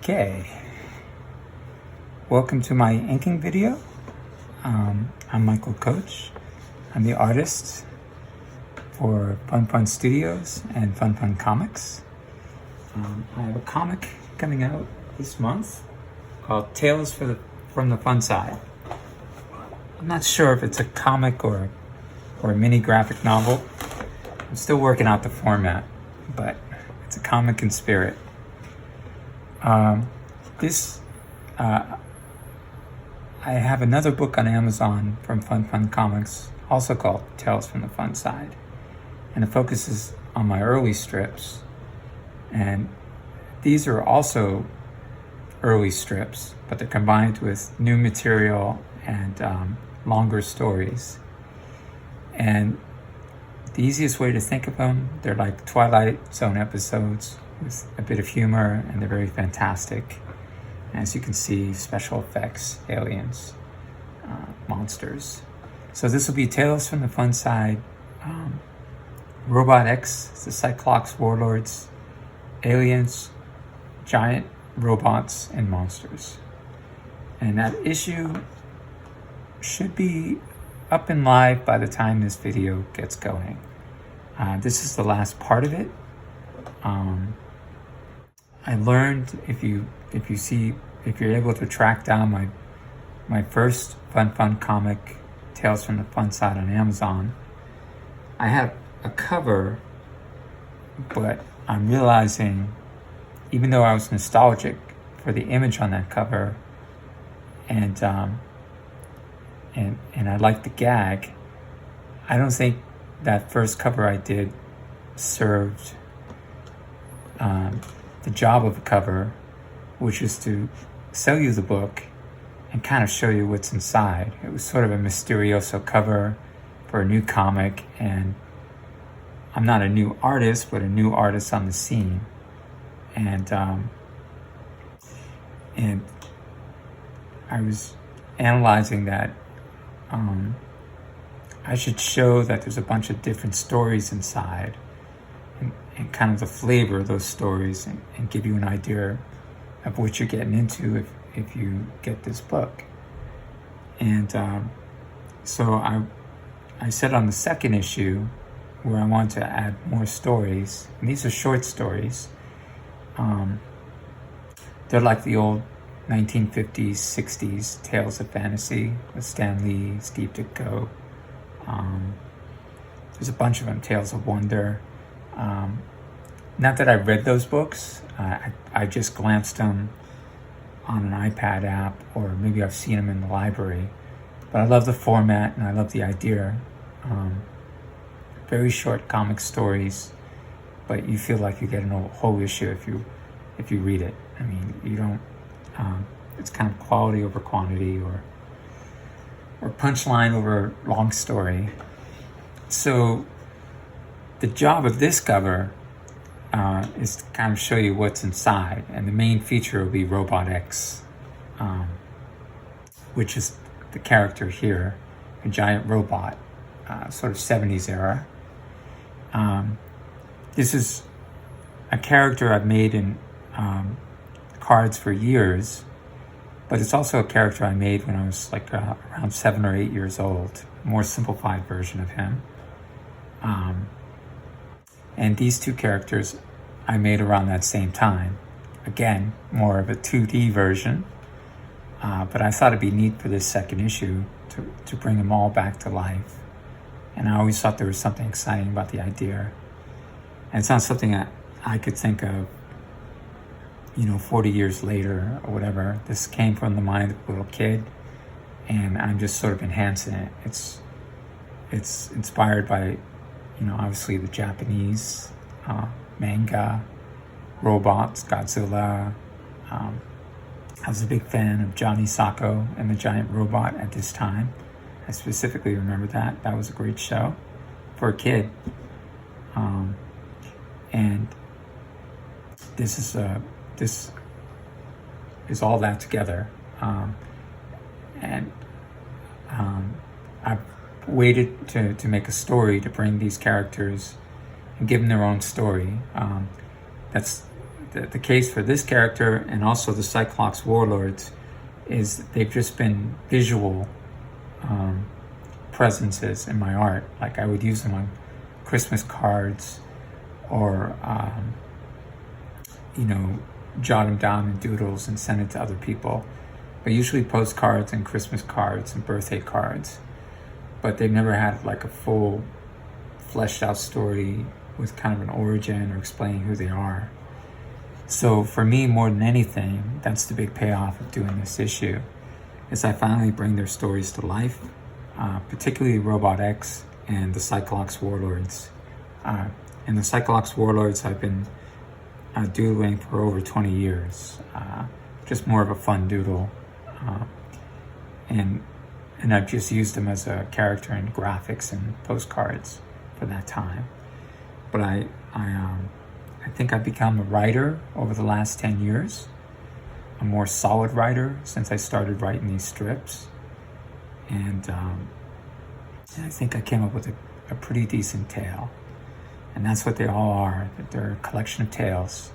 Okay, welcome to my inking video. I'm Michael Coach. I'm the artist for Fun Studios and Fun Comics. I have a comic coming out this month called Tales from the Fun Side. I'm not sure if it's a comic or a mini graphic novel. I'm still working out the format, but it's a comic in spirit. I have another book on Amazon from Fun Comics, also called Tales from the Fun Side, and it focuses on my early strips. And these are also early strips, but they're combined with new material and longer stories. And the easiest way to think of them, they're like Twilight Zone episodes with a bit of humor, and they're very fantastic. As you can see, special effects, aliens, monsters. So this will be Tales from the Fun Side, Robot X, the Cyclops warlords, aliens, giant robots, and monsters. And that issue should be up and live by the time this video gets going. This is the last part of it. I learned if you're able to track down my first Fun comic, Tales from the Fun Side, on Amazon, I have a cover, but I'm realizing, even though I was nostalgic for the image on that cover, and I like the gag, I don't think that first cover I did served the job of a cover, which is to sell you the book and kind of show you what's inside. It was sort of a mysterioso cover for a new comic, and I'm not a new artist, but a new artist on the scene. And I was analyzing that I should show that there's a bunch of different stories inside, and kind of the flavor of those stories, and give you an idea of what you're getting into if you get this book. And so I said on the second issue, where I want to add more stories, and these are short stories. They're like the old 1950s, 60s tales of fantasy with Stan Lee, Steve Ditko. There's a bunch of them, Tales of Wonder. Not that I read those books, I just glanced them on an iPad app, or maybe I've seen them in the library. But I love the format and I love the idea. Very short comic stories, but you feel like you get a whole issue if you read it. I mean, you don't. It's kind of quality over quantity, or punchline over long story. So the job of this cover is to kind of show you what's inside, and the main feature will be Robot X, which is the character here, a giant robot, sort of 70s era. This is a character I've made in cards for years, but it's also a character I made when I was like around 7 or 8 years old, a more simplified version of him. And these two characters I made around that same time. Again, more of a 2D version, but I thought it'd be neat for this second issue to bring them all back to life. And I always thought there was something exciting about the idea. And it's not something that I could think of, 40 years later or whatever. This came from the mind of a little kid, and I'm just sort of enhancing it. It's inspired by, obviously the Japanese manga, robots, Godzilla. I was a big fan of Johnny Sacco and the Giant Robot at this time. I specifically remember that. That was a great show for a kid. And this is all that together. I've waited to make a story to bring these characters and give them their own story. That's the case for this character and also the Cyclops warlords is they've just been visual presences in my art. Like I would use them on Christmas cards, or jot them down in doodles and send it to other people. But usually postcards and Christmas cards and birthday cards. But they've never had like a full fleshed out story with kind of an origin or explaining who they are. So for me, more than anything, that's the big payoff of doing this issue, is I finally bring their stories to life, particularly Robot X and the Cyclops warlords. And the Cyclops warlords I've been doodling for over 20 years. Just more of a fun doodle. And I've just used them as a character in graphics and postcards for that time. But I think I've become a writer over the last 10 years. A more solid writer since I started writing these strips. And I think I came up with a pretty decent tale. And that's what they all are. They're a collection of tales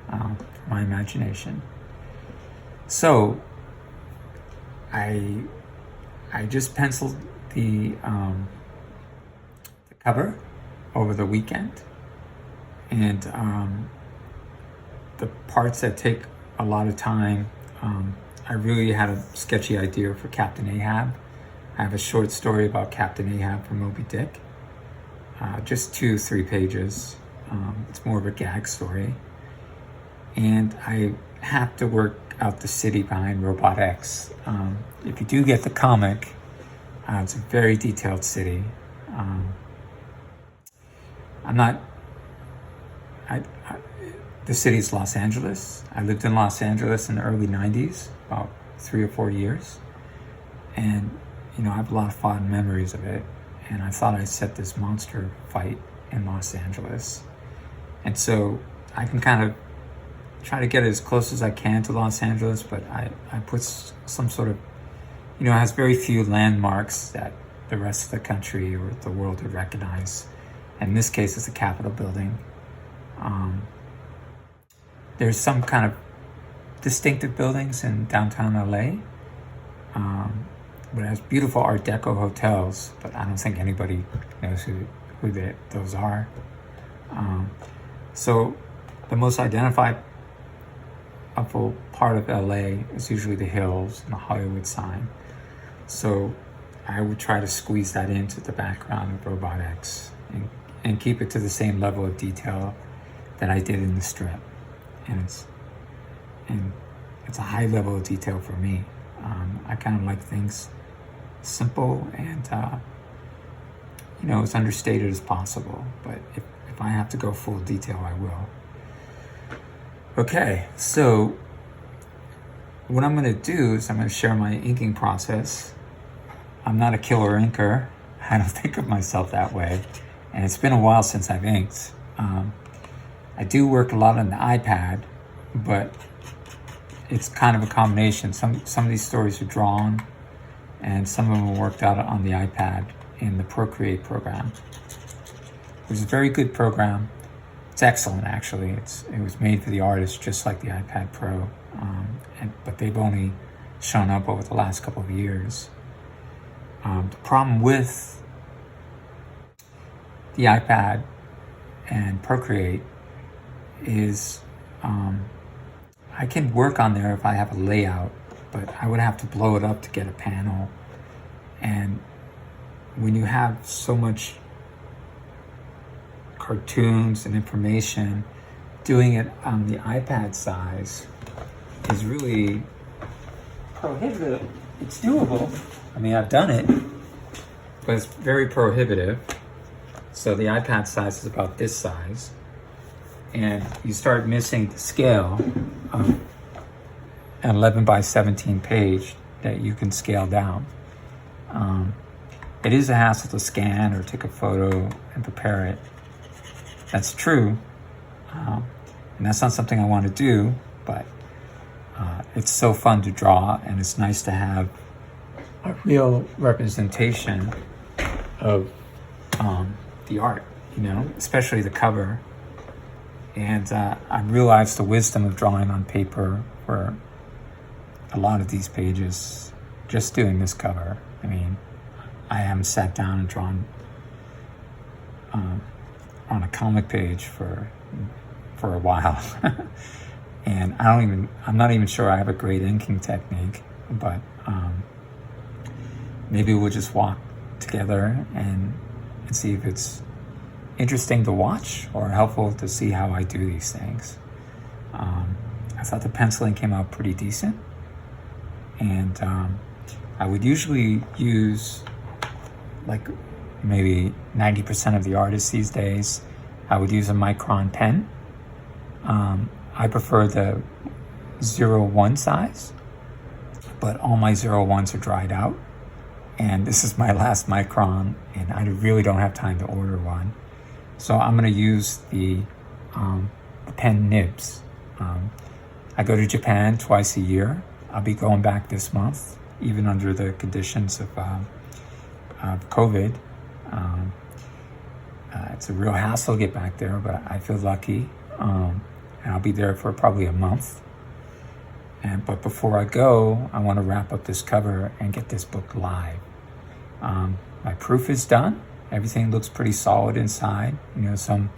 from my imagination. So I just penciled the cover over the weekend, and the parts that take a lot of time, I really had a sketchy idea for Captain Ahab. I have a short story about Captain Ahab from Moby Dick, just 2-3 pages. It's more of a gag story, and I have to work out the city behind Robot X. If you do get the comic, it's a very detailed city. The city's Los Angeles. I lived in Los Angeles in the early 90s, about 3 or 4 years. And, I have a lot of fond memories of it. And I thought I'd set this monster fight in Los Angeles. And so I can kind of try to get as close as I can to Los Angeles, but I put some sort of, it has very few landmarks that the rest of the country or the world would recognize. And in this case, it's the Capitol building. There's some kind of distinctive buildings in downtown LA, but it has beautiful Art Deco hotels, but I don't think anybody knows who those are. So the most identifiable part of LA is usually the hills and the Hollywood sign. So I would try to squeeze that into the background of Robot X and keep it to the same level of detail that I did in the strip. And it's a high level of detail for me. I kind of like things simple and as understated as possible. But if I have to go full detail, I will. Okay, so what I'm going to do is I'm going to share my inking process. I'm not a killer inker. I don't think of myself that way. And it's been a while since I've inked. I do work a lot on the iPad, but it's kind of a combination. Some of these stories are drawn, and some of them are worked out on the iPad in the Procreate program, which is a very good program. It's excellent, actually. It was made for the artist, just like the iPad Pro, but they've only shown up over the last couple of years. The problem with the iPad and Procreate is I can work on there if I have a layout, but I would have to blow it up to get a panel. And when you have so much cartoons and information, doing it on the iPad size is really prohibitive. It's doable. I mean, I've done it, but it's very prohibitive. So the iPad size is about this size, and you start missing the scale of an 11 by 17 page that you can scale down. It is a hassle to scan or take a photo and prepare it. That's true, and that's not something I want to do, but it's so fun to draw, and it's nice to have a real representation of the art, especially the cover. And I realized the wisdom of drawing on paper for a lot of these pages, just doing this cover. I mean, I haven't sat down and drawn on a comic page for a while. And I'm not even sure I have a great inking technique, but maybe we'll just walk together and see if it's interesting to watch or helpful to see how I do these things. I thought the penciling came out pretty decent, and I would usually use, like, maybe 90% of the artists these days, I would use a micron pen. I prefer the 0.1 size, but all my 0.1s are dried out, and this is my last micron, and I really don't have time to order one. So I'm going to use the pen nibs. I go to Japan twice a year. I'll be going back this month, even under the conditions of COVID. It's a real hassle to get back there, but I feel lucky. And I'll be there for probably a month. But before I go, I want to wrap up this cover and get this book live. My proof is done. Everything looks pretty solid inside, some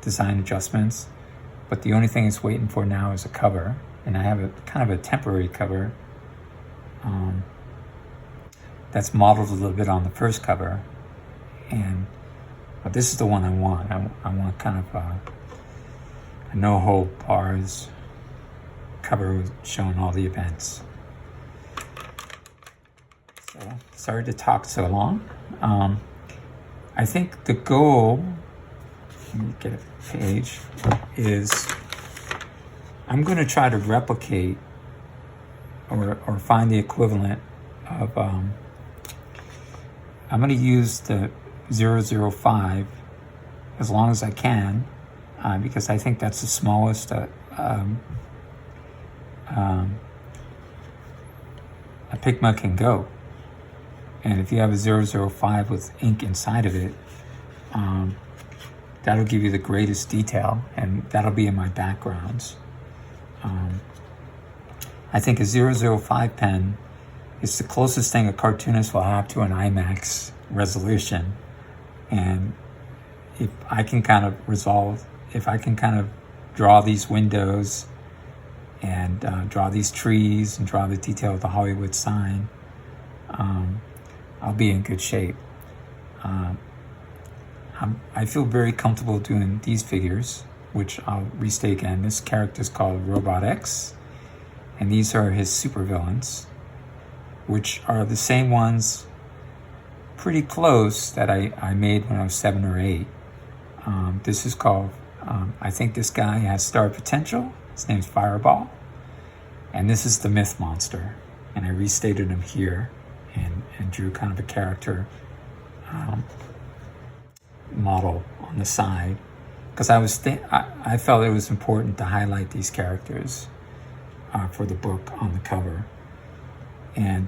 design adjustments. But the only thing it's waiting for now is a cover. And I have a kind of a temporary cover that's modeled a little bit on the first cover. But this is the one I want. I want kind of a no-hold bars cover showing all the events. So, sorry to talk so long. I think the goal, let me get a page, is I'm going to try to replicate or find the equivalent of, I'm going to use the 005 as long as I can, because I think that's the smallest a Pigma can go. And if you have a 005 with ink inside of it, that'll give you the greatest detail, and that'll be in my backgrounds. I think a 005 pen is the closest thing a cartoonist will have to an IMAX resolution. And if I can kind of draw these windows and draw these trees and draw the detail of the Hollywood sign, I'll be in good shape. I feel very comfortable doing these figures, which I'll restate again. This character is called Robot X, and these are his supervillains, which are the same ones pretty close that I made when I was 7 or 8. This is called, I think this guy has star potential. His name's Fireball. And this is the Myth Monster. And I restated him here and drew kind of a character model on the side. Because I felt it was important to highlight these characters for the book on the cover. And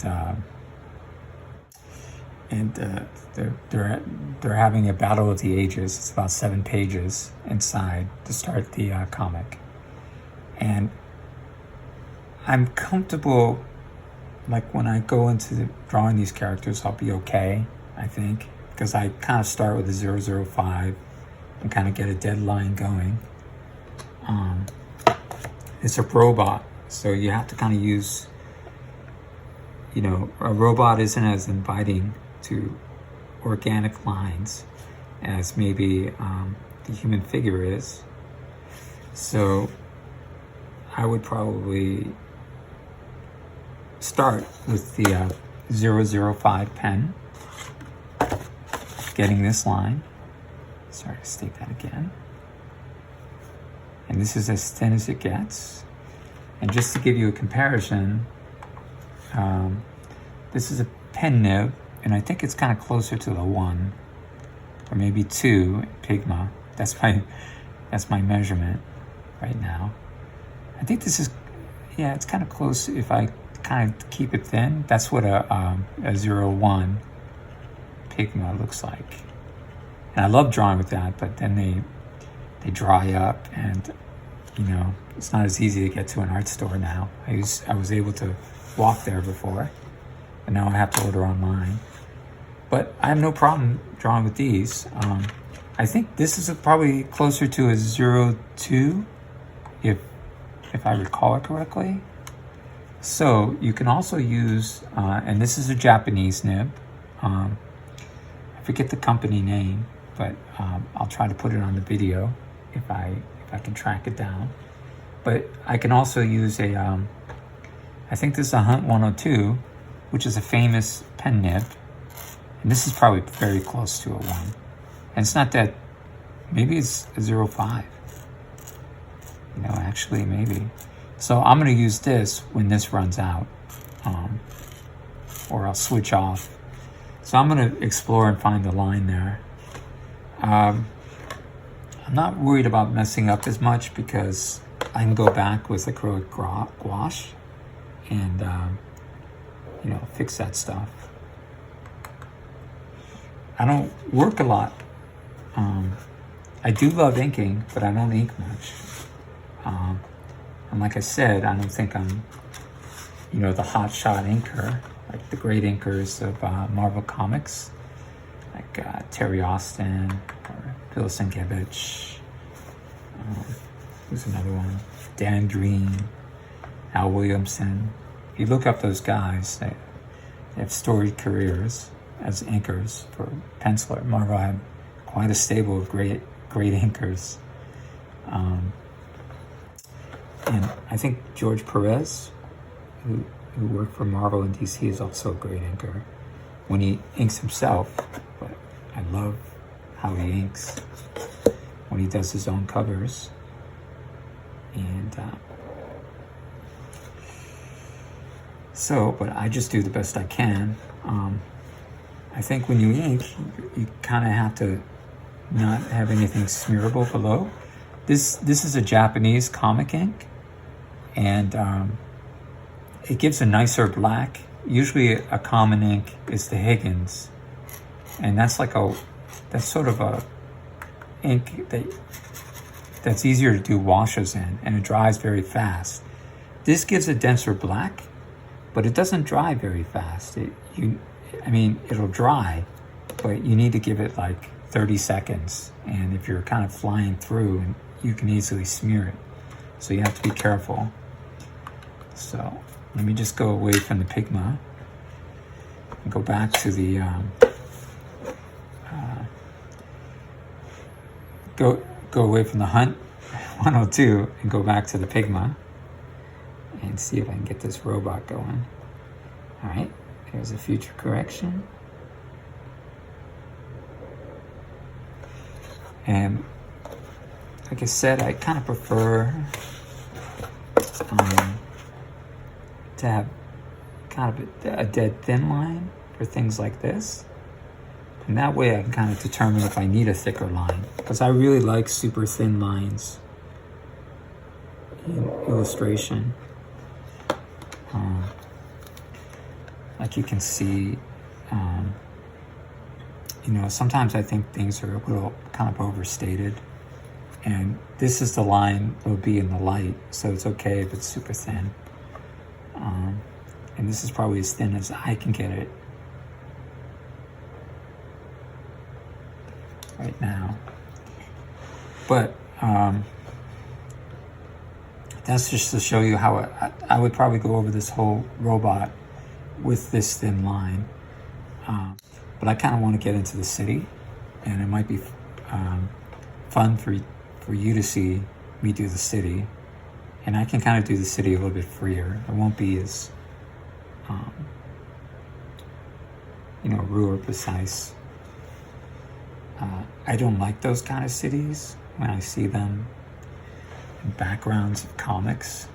they're having a battle of the ages. It's about 7 pages inside to start the comic. And I'm comfortable, like when I go into drawing these characters, I'll be okay, I think, because I kind of start with a 005 and kind of get a deadline going. It's a robot, so you have to kind of use, a robot isn't as inviting to organic lines as maybe the human figure is. So I would probably start with the 005 pen, getting this line. Sorry to state that again. And this is as thin as it gets. And just to give you a comparison, this is a pen nib, and I think it's kind of closer to the 1 or maybe 2 Pigma. That's my measurement right now. I think this is, it's kind of close. If I kind of keep it thin, that's what a 01 Pigma looks like. And I love drawing with that, but then they dry up, and it's not as easy to get to an art store now. I was able to walk there before, and now I have to order online. But I have no problem drawing with these. I think this is probably closer to a 02, if I recall it correctly. So you can also use, and this is a Japanese nib. I forget the company name, but I'll try to put it on the video if I can track it down. But I can also use a, I think this is a Hunt 102, which is a famous pen nib. And this is probably very close to a 1. And it's not that, maybe it's a 05. Actually, maybe. So I'm going to use this when this runs out, or I'll switch off. So I'm going to explore and find the line there. I'm not worried about messing up as much because I can go back with acrylic gouache and, fix that stuff. I don't work a lot. I do love inking, but I don't ink much. And like I said, I don't think I'm, the hotshot inker, like the great inkers of Marvel Comics, like Terry Austin or Phil Sienkiewicz. Who's another one? Dan Green, Al Williamson. If you look up those guys, they have storied careers as inkers for penciler. Marvel had quite a stable of great inkers. And I think George Perez, who worked for Marvel and DC, is also a great inker when he inks himself. But I love how he inks when he does his own covers. And but I just do the best I can. I think when you ink, you kind of have to not have anything smearable below. This is a Japanese comic ink, and it gives a nicer black. Usually a common ink is the Higgins, and that's sort of a ink that's easier to do washes in, and it dries very fast. This gives a denser black, but it doesn't dry very fast. It'll dry, but you need to give it like 30 seconds. And if you're kind of flying through, and you can easily smear it. So you have to be careful. So let me just go away from the Pigma and go back to the, go away from the Hunt 102 and go back to the Pigma and see if I can get this robot going. All right, there's a future correction. And like I said, I kind of prefer to have kind of a dead thin line for things like this. And that way I can kind of determine if I need a thicker line, because I really like super thin lines in illustration. Like you can see, sometimes I think things are a little kind of overstated. And this is the line that will be in the light, so it's okay if it's super thin. And this is probably as thin as I can get it right now. But that's just to show you how I would probably go over this whole robot with this thin line. But I kind of want to get into the city, and it might be fun for you to see me do the city. And I can kind of do the city a little bit freer. It won't be as, real or precise. I don't like those kind of cities when I see them in backgrounds of comics.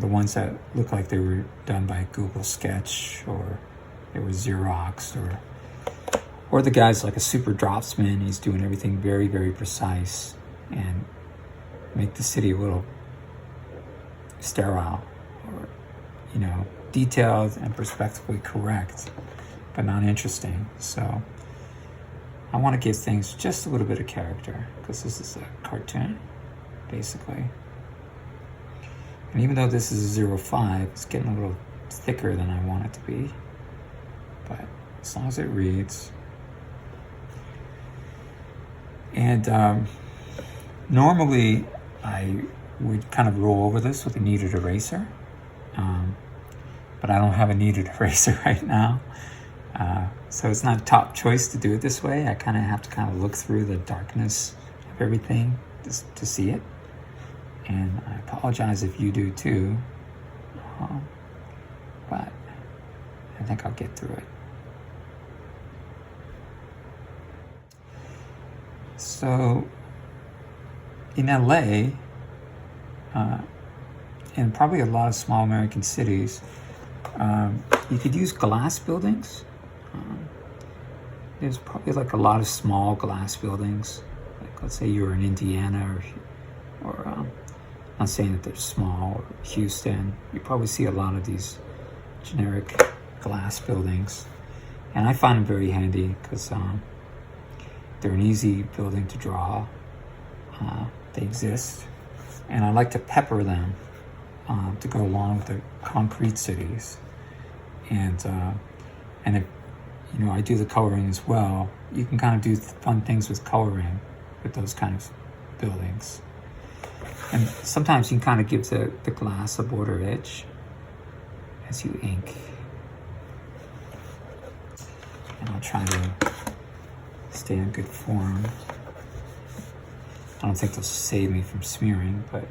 The ones that look like they were done by Google Sketch, or they were Xeroxed, or the guy's like a super dropsman. He's doing everything very, very precise and make the city a little sterile, or detailed and perspectively correct, but not interesting. So I want to give things just a little bit of character, because this is a cartoon. basically. And even though this is a 0.5, it's getting a little thicker than I want it to be. But as long as it reads. And normally I would kind of roll over this with a kneaded eraser. But I don't have a kneaded eraser right now. So it's not top choice to do it this way. I kind of have to kind of look through the darkness of everything to see it. And I apologize if you do too. But I think I'll get through it. So in LA, and probably a lot of small American cities, you could use glass buildings. There's probably like a lot of small glass buildings. Like let's say you're in Indiana or I'm not saying that they're small, or Houston. You probably see a lot of these generic glass buildings. And I find them very handy because they're an easy building to draw. They exist. And I like to pepper them to go along with the concrete cities. And if I do the coloring as well, you can kind of do fun things with coloring with those kind of buildings. And sometimes you can kind of give the glass a border edge as you ink. And I'll try to stay in good form. I don't think they'll save me from smearing, but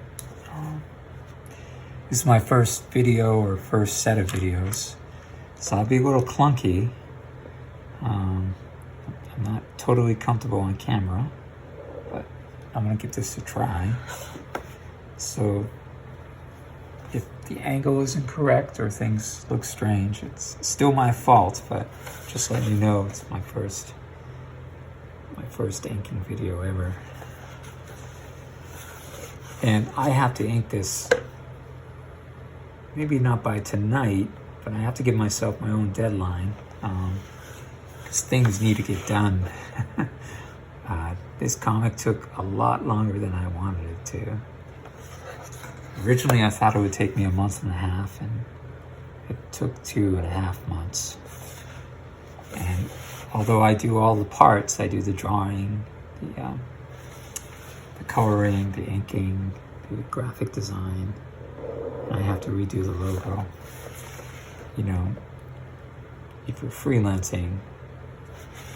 this is my first video or first set of videos, so I'll be a little clunky. I'm not totally comfortable on camera, but I'm gonna give this a try. So if the angle isn't correct or things look strange, it's still my fault, but just letting you know it's my first inking video ever. And I have to ink this, maybe not by tonight, but I have to give myself my own deadline, because things need to get done. This comic took a lot longer than I wanted it to. Originally, I thought it would take me a month and a half, and it took 2.5 months. And although I do all the parts, I do the drawing, the coloring, the inking, the graphic design. I have to redo the logo. If you're freelancing,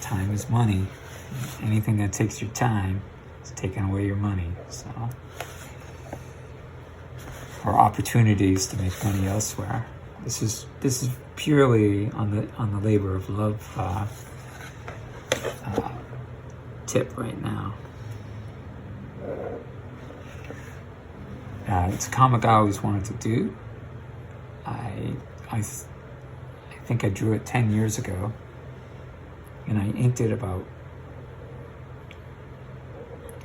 time is money. Anything that takes your time is taking away your money. So, or opportunities to make money elsewhere. This is purely on the labor of love tip right now. It's a comic I always wanted to do. I think I drew it 10 years ago, and I inked it about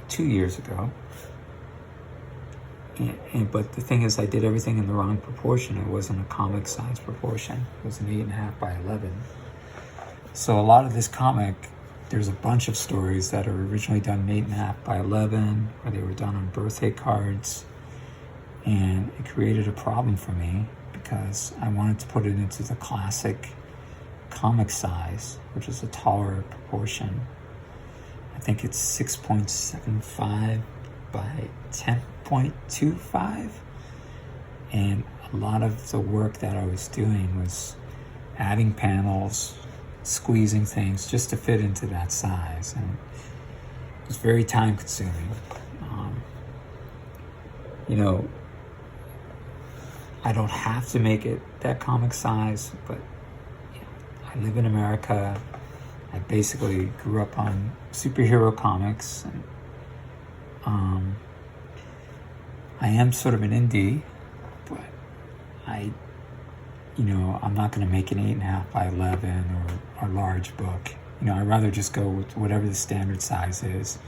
2 years ago. But the thing is, I did everything in the wrong proportion. It wasn't a comic size proportion. It was an 8.5 by 11. So a lot of this comic, there's a bunch of stories that are originally done 8.5 by 11, or they were done on birthday cards. And it created a problem for me because I wanted to put it into the classic comic size, which is a taller proportion. I think it's 6.75 by 10.25. And a lot of the work that I was doing was adding panels, squeezing things just to fit into that size. And it was very time consuming. I don't have to make it that comic size, but I live in America. I basically grew up on superhero comics, and I am sort of an indie, but I'm not going to make an 8.5 by 11 or a large book. I'd rather just go with whatever the standard size is,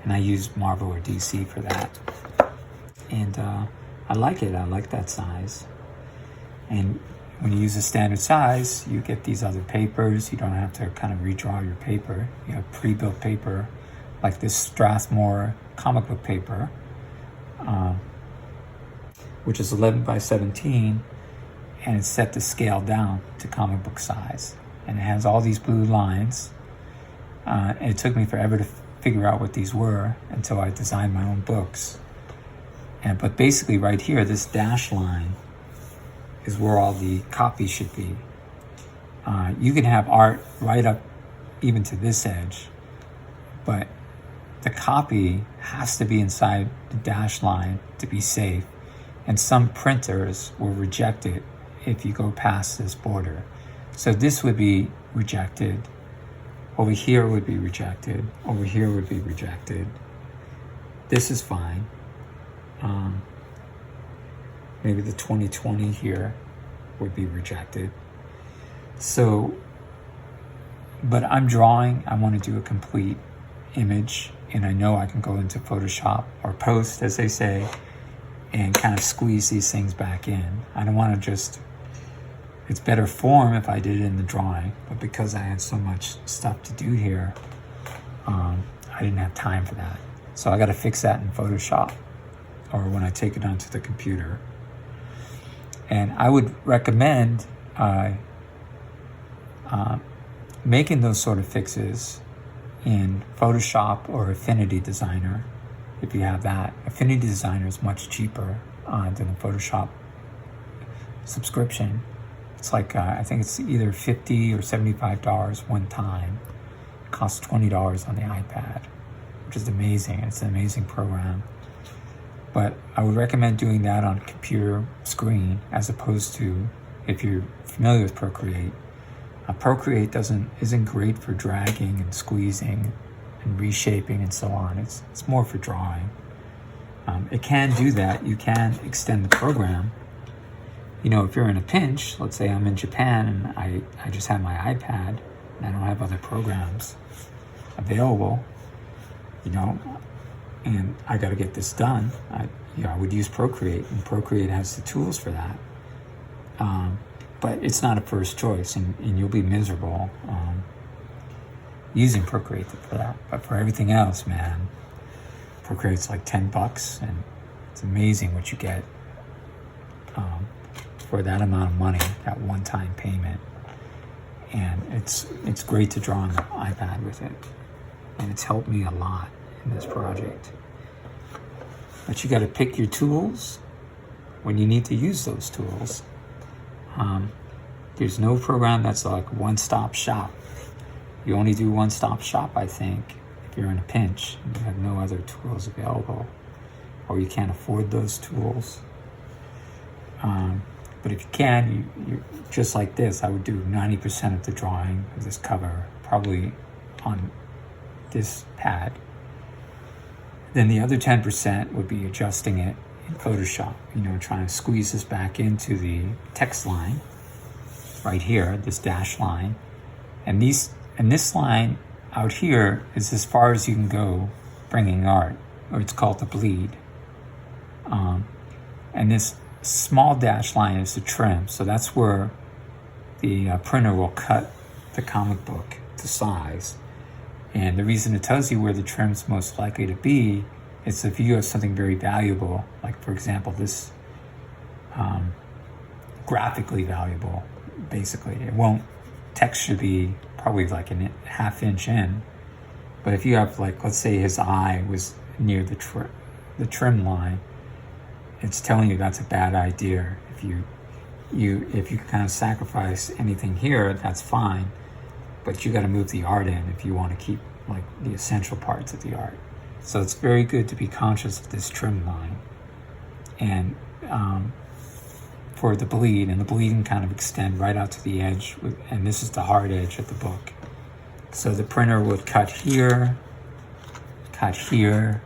and I use Marvel or DC for that. And I like it. I like that size. And when you use a standard size, you get these other papers. You don't have to kind of redraw your paper. You have pre-built paper, like this Strathmore comic book paper. which is 11 by 17, and it's set to scale down to comic book size. And it has all these blue lines. And it took me forever to figure out what these were until I designed my own books. But basically right here, this dash line is where all the copies should be. You can have art right up even to this edge, but the copy has to be inside the dash line to be safe. And some printers will reject it if you go past this border. So this would be rejected. Over here would be rejected. Over here would be rejected. This is fine. Maybe the 2020 here would be rejected. So, but I'm drawing, I want to do a complete image, and I know I can go into Photoshop or Post, as they say, and kind of squeeze these things back in. I don't want to just, it's better form if I did it in the drawing, but because I had so much stuff to do here, I didn't have time for that. So I got to fix that in Photoshop or when I take it onto the computer. And I would recommend making those sort of fixes in Photoshop or Affinity Designer. If you have that, Affinity Designer is much cheaper than the Photoshop subscription. It's like, I think it's either $50 or $75 one time. It costs $20 on the iPad, which is amazing. It's an amazing program. But I would recommend doing that on a computer screen as opposed to, if you're familiar with Procreate. Procreate isn't great for dragging and squeezing and reshaping and so on. It's more for drawing. It can do that. You can extend the program. You know, if you're in a pinch, let's say I'm in Japan and I just have my iPad and I don't have other programs available, you know, and I got to get this done, I would use Procreate, and Procreate has the tools for that. But it's not a first choice, and you'll be miserable using Procreate for that. But for everything else, man, Procreate's like $10, and it's amazing what you get for that amount of money, that one-time payment. And it's great to draw on the iPad with it, and it's helped me a lot in this project. But you got to pick your tools when you need to use those tools. There's no program that's like one-stop shop. You only do one-stop shop, I think, if you're in a pinch and you have no other tools available, or you can't afford those tools. But if you can, you just like this, I would do 90% of the drawing of this cover, probably on this pad. Then the other 10% would be adjusting it in Photoshop, you know, trying to squeeze this back into the text line right here, this dash line. And this line out here is as far as you can go bringing art, or it's called the bleed. And this small dash line is the trim, so that's where the printer will cut the comic book to size. And the reason it tells you where the trim's most likely to be is if you have something very valuable, like for example this, graphically valuable, basically. It won't, text should be probably like a ½ inch in, but if you have, like, let's say his eye was near the trim line, it's telling you that's a bad idea. If you kind of sacrifice anything here, that's fine, but you got to move the art in if you want to keep like the essential parts of the art. So it's very good to be conscious of this trim line. And for the bleed, and the bleed can kind of extend right out to the edge, and this is the hard edge of the book. So the printer would cut here, cut here,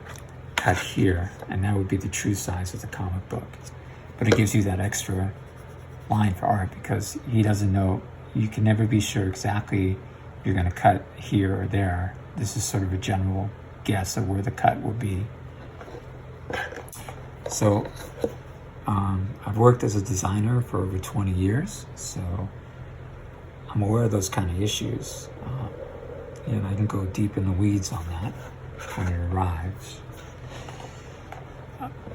cut here, and that would be the true size of the comic book. But it gives you that extra line for art because he doesn't know, you can never be sure exactly you're going to cut here or there. This is sort of a general guess of where the cut will be. So I've worked as a designer for over 20 years, so I'm aware of those kind of issues, and I can go deep in the weeds on that when it arrives.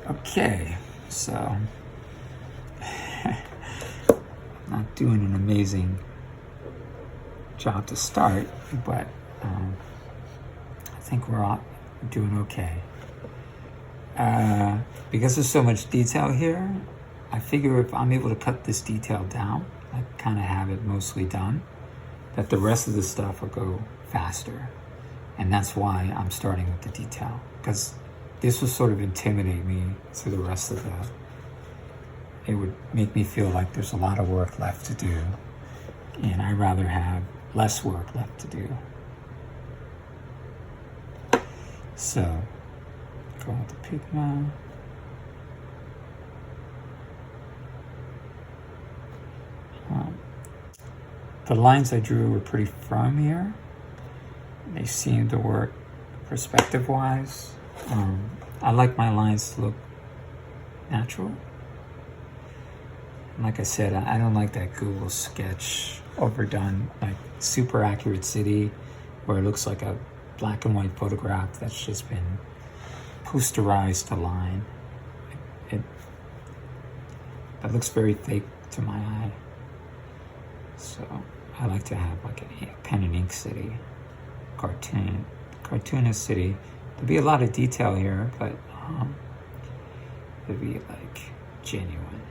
Okay, so I'm not doing an amazing job to start, but I think we're all doing okay. Because there's so much detail here, I figure if I'm able to cut this detail down, I kind of have it mostly done, that the rest of the stuff will go faster. And that's why I'm starting with the detail, because this will sort of intimidate me through the rest of it would make me feel like there's a lot of work left to do, and I'd rather have less work left to do. So, go with the pigment. The lines I drew were pretty firm here. They seem to work perspective-wise. I like my lines to look natural. Like I said, I don't like that Google sketch overdone, like super accurate city where it looks like a black and white photograph that's just been posterized to line. That looks very fake to my eye. So I like to have like a pen and ink city, cartoonist city. There'll be a lot of detail here, but it'll be like genuine.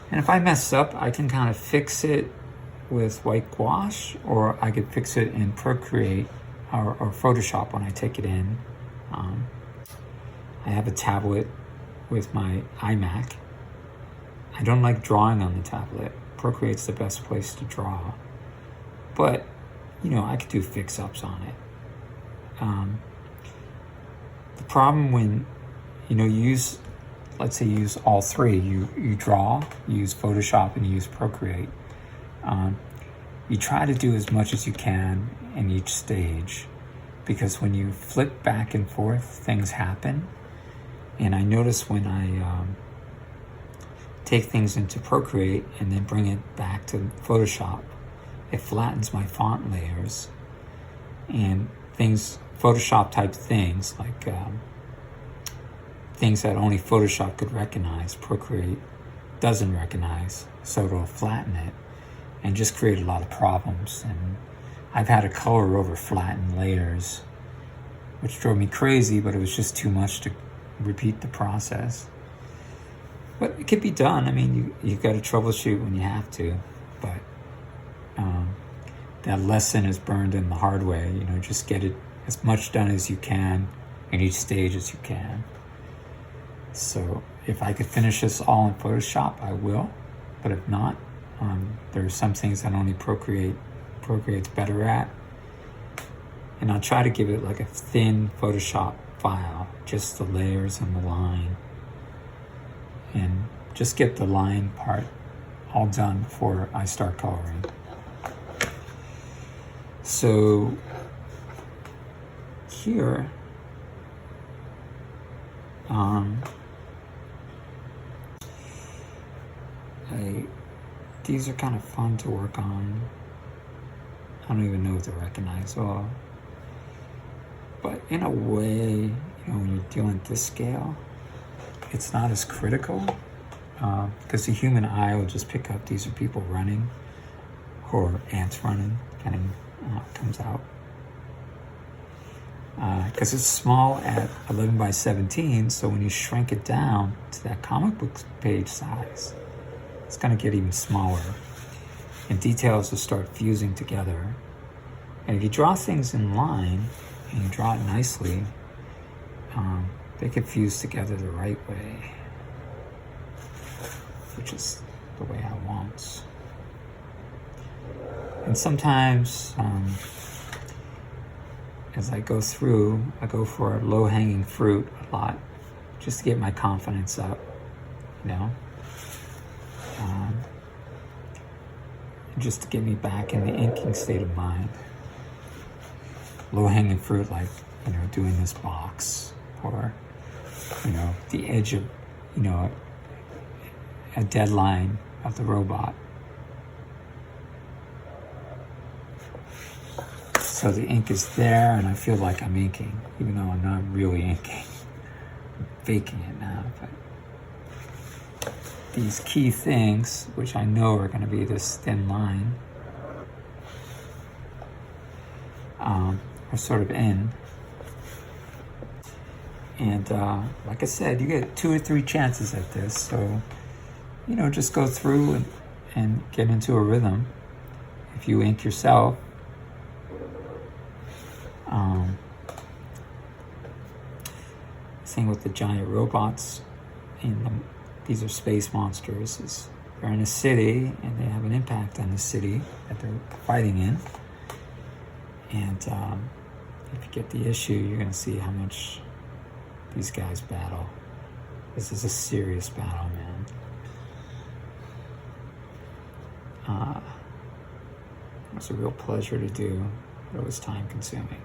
And if I mess up, I can kind of fix it with white gouache, or I could fix it in Procreate or Photoshop when I take it in. I have a tablet with my iMac. I don't like drawing on the tablet. Procreate's the best place to draw. But, you know, I could do fix-ups on it. The problem when, you know, you use, let's say you use all three. You draw, you use Photoshop, and you use Procreate. You try to do as much as you can in each stage, because when you flip back and forth, things happen. And I notice when I take things into Procreate and then bring it back to Photoshop, it flattens my font layers, and things, Photoshop type things, like things that only Photoshop could recognize, Procreate doesn't recognize, so it'll flatten it and just create a lot of problems. And I've had to color over flattened layers, which drove me crazy, but it was just too much to repeat the process. But it could be done. I mean, you got to troubleshoot when you have to, but that lesson is burned in the hard way. You know, just get it as much done as you can in each stage as you can. So if I could finish this all in Photoshop, I will. But if not, there are some things that only Procreate's better at. And I'll try to give it like a thin Photoshop file, just the layers and the line. And just get the line part all done before I start coloring. So here, these are kind of fun to work on. I don't even know if they're recognizable. But in a way, you know, when you're dealing with this scale, it's not as critical, because the human eye will just pick up these are people running or ants running, depending on how it comes out. Because it's small at 11 by 17, so when you shrink it down to that comic book page size, it's going to get even smaller, and details will start fusing together. And if you draw things in line and you draw it nicely, they can fuse together the right way, which is the way I want. And sometimes, as I go through, I go for low-hanging fruit a lot, just to get my confidence up, you know? Just to get me back in the inking state of mind. Low-hanging fruit, like, you know, doing this box, or, you know, the edge of, you know, a deadline of the robot. So the ink is there, and I feel like I'm inking, even though I'm not really inking. I'm faking it now. But these key things, which I know are going to be this thin line, are sort of in. And like I said, you get 2 or 3 chances at this. So, you know, just go through and get into a rhythm. If you ink yourself, same with the giant robots. These are space monsters. They're in a city, and they have an impact on the city that they're fighting in. And if you get the issue, you're going to see how much these guys battle. This is a serious battle, man. It was a real pleasure to do, but it was time consuming.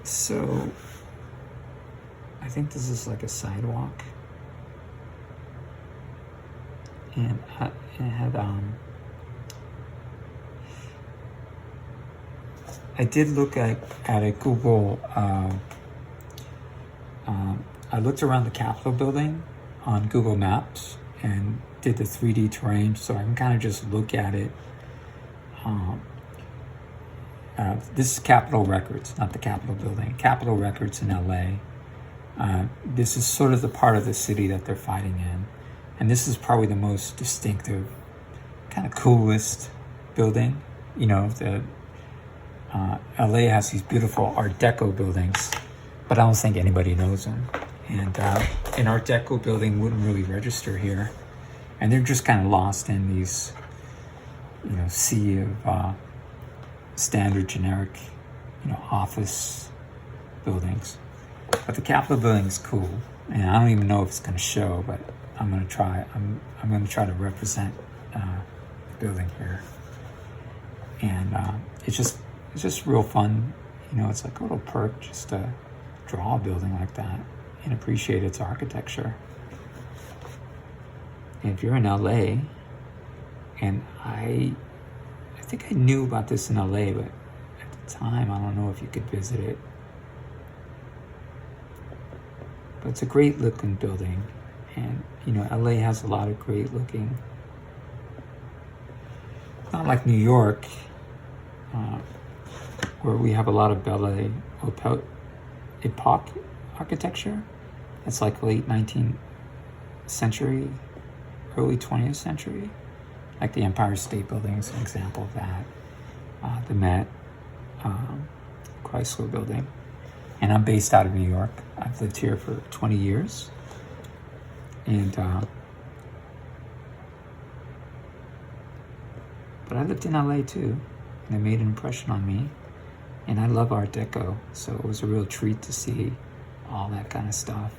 So, I think this is like a sidewalk. And it had, I did look at a Google, I looked around the Capitol building on Google Maps and did the 3D terrain, so I can kind of just look at it. This is Capitol Records, not the Capitol building. Capitol Records in LA. This is sort of the part of the city that they're fighting in. And this is probably the most distinctive, kind of coolest building. You know, LA has these beautiful Art Deco buildings, but I don't think anybody knows them. And an Art Deco building wouldn't really register here. And they're just kind of lost in these, you know, sea of standard generic, you know, office buildings. But the Capitol building is cool, and I don't even know if it's going to show, but I'm going to try. I'm going to try to represent the building here, and it's just real fun. You know, it's like a little perk just to draw a building like that and appreciate its architecture. And if you're in LA, and I think I knew about this in LA, but at the time, I don't know if you could visit it. But it's a great looking building. And, you know, LA has a lot of great looking, not like New York, where we have a lot of Belle Epoque architecture. It's like late 19th century, early 20th century. Like the Empire State Building is an example of that. The Met, Chrysler Building. And I'm based out of New York. I've lived here for 20 years. And, but I lived in LA too. And it made an impression on me. And I love Art Deco. So it was a real treat to see all that kind of stuff.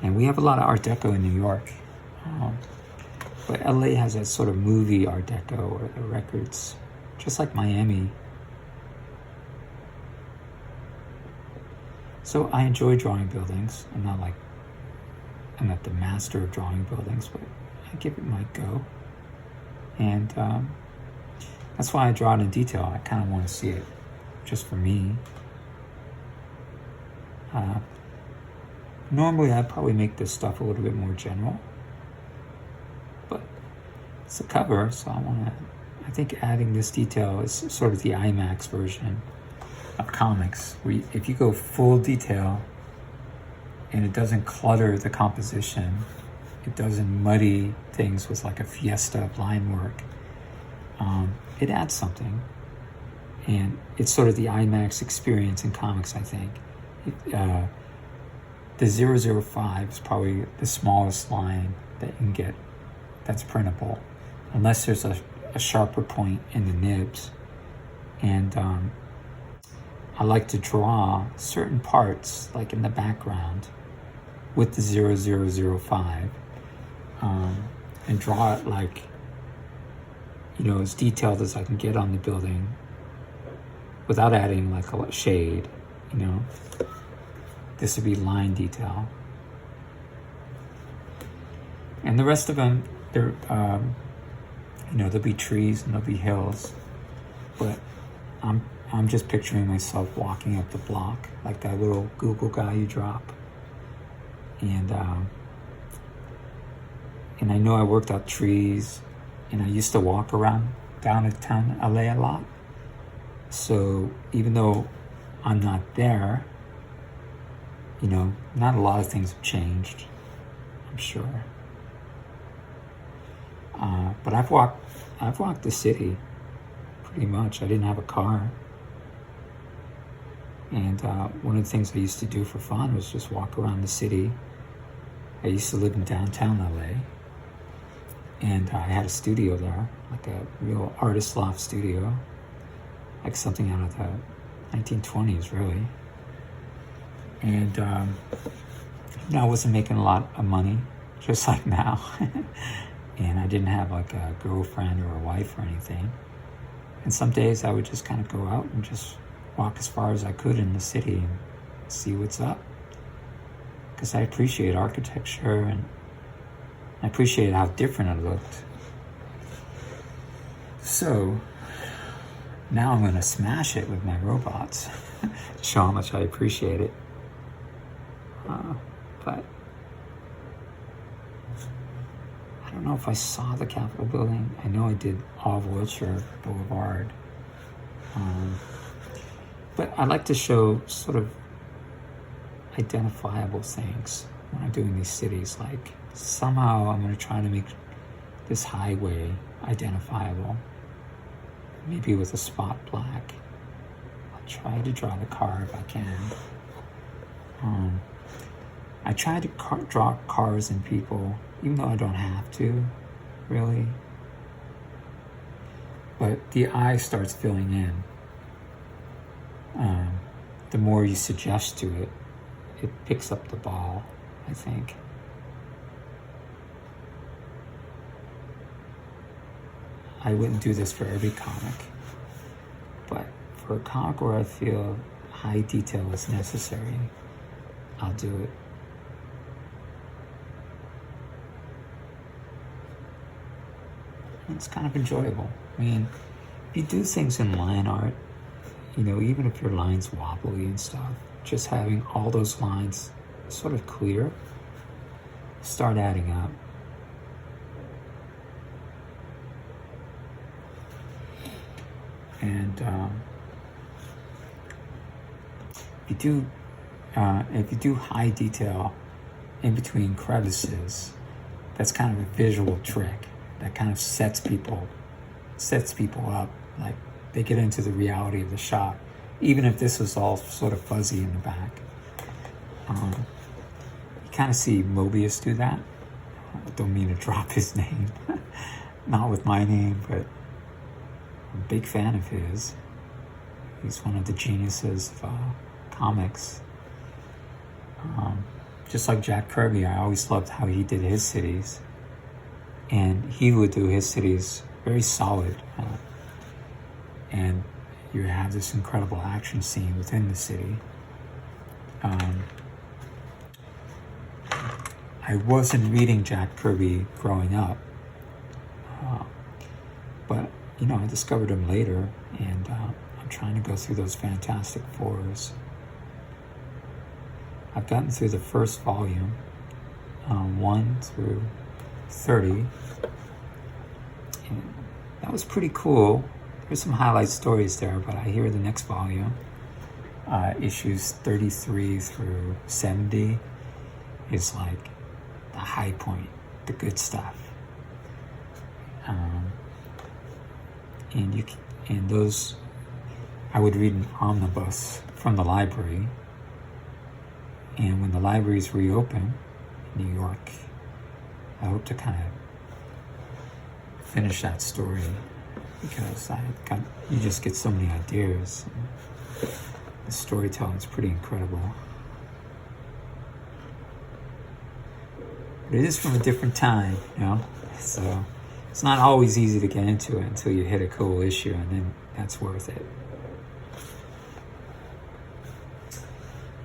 And we have a lot of Art Deco in New York. But LA has that sort of movie Art Deco, or the records, just like Miami. So I enjoy drawing buildings. I'm not the master of drawing buildings, but I give it my go. And that's why I draw it in detail. I kind of want to see it just for me. Normally I'd probably make this stuff a little bit more general. But it's a cover, so I think adding this detail is sort of the IMAX version of comics, where if you go full detail and it doesn't clutter the composition, it doesn't muddy things with like a fiesta of line work, it adds something. And it's sort of the IMAX experience in comics, I think. The 005 is probably the smallest line that you can get that's printable, unless there's a sharper point in the nibs. And I like to draw certain parts, like in the background, with the 0005, and draw it like, you know, as detailed as I can get on the building without adding like a shade, you know. This would be line detail. And the rest of them, they're there'll be trees and there'll be hills, but I'm just picturing myself walking up the block like that little Google guy you drop, and I know I worked out trees, and I used to walk around downtown LA a lot. So even though I'm not there, not a lot of things have changed, I'm sure. But I've walked the city pretty much. I didn't have a car. And one of the things I used to do for fun was just walk around the city. I used to live in downtown LA. And I had a studio there, like a real artist loft studio, like something out of the 1920s, really. And I wasn't making a lot of money, just like now. And I didn't have like a girlfriend or a wife or anything. And some days I would just kind of go out and just walk as far as I could in the city and see what's up. Because I appreciate architecture, and I appreciate how different it looked. So now I'm going to smash it with my robots to show how much I appreciate it. But I don't know if I saw the Capitol building. I know I did all of Wilshire Boulevard. But I like to show sort of identifiable things when I'm doing these cities. Like somehow I'm going to try to make this highway identifiable. Maybe with a spot black. I'll try to draw the car if I can. I try to draw cars and people, even though I don't have to, really. But the eye starts filling in. The more you suggest to it, it picks up the ball, I think. I wouldn't do this for every comic, but for a comic where I feel high detail is necessary, I'll do it. And it's kind of enjoyable. I mean, if you do things in line art, even if your line's wobbly and stuff, just having all those lines sort of clear, start adding up. And if you do high detail in between crevices, that's kind of a visual trick that kind of sets people up. Like they get into the reality of the shot, even if this was all sort of fuzzy in the back. You kind of see Mobius do that. I don't mean to drop his name, not with my name, but I'm a big fan of his. He's one of the geniuses of comics. Just like Jack Kirby, I always loved how he did his cities. And he would do his cities very solid. And you have this incredible action scene within the city. I wasn't reading Jack Kirby growing up. But, I discovered him later. And I'm trying to go through those Fantastic Fours. I've gotten through the first volume, 1 through 30. And that was pretty cool. There's some highlight stories there, but I hear the next volume, issues 33 through 70, is like the high point, the good stuff. And those, I would read an omnibus from the library. And when the libraries reopen in New York, I hope to kind of finish that story, because you just get so many ideas. The storytelling is pretty incredible. But it is from a different time, so it's not always easy to get into it until you hit a cool issue, and then that's worth it.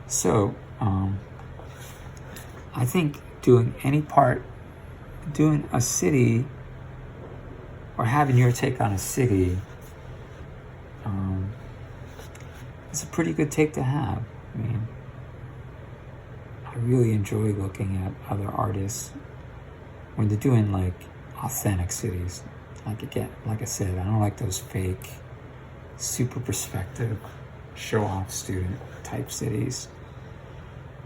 So, I think doing a city or having your take on a city, it's a pretty good take to have. I mean, I really enjoy looking at other artists when they're doing like authentic cities. Like I said, I don't like those fake, super perspective, show-off student type cities.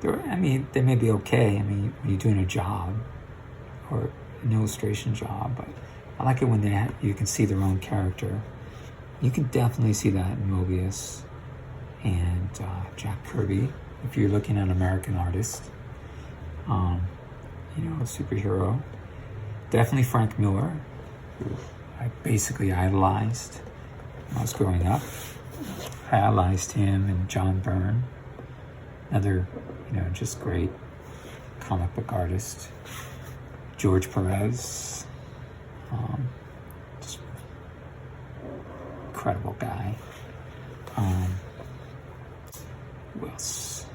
They may be okay. I mean, when you're doing a job or an illustration job, but I like it when you can see their own character. You can definitely see that in Mobius and Jack Kirby if you're looking at an American artist. A superhero. Definitely Frank Miller, who I basically idolized when I was growing up. I idolized him and John Byrne, another, just great comic book artist. George Perez, just incredible guy. Who else?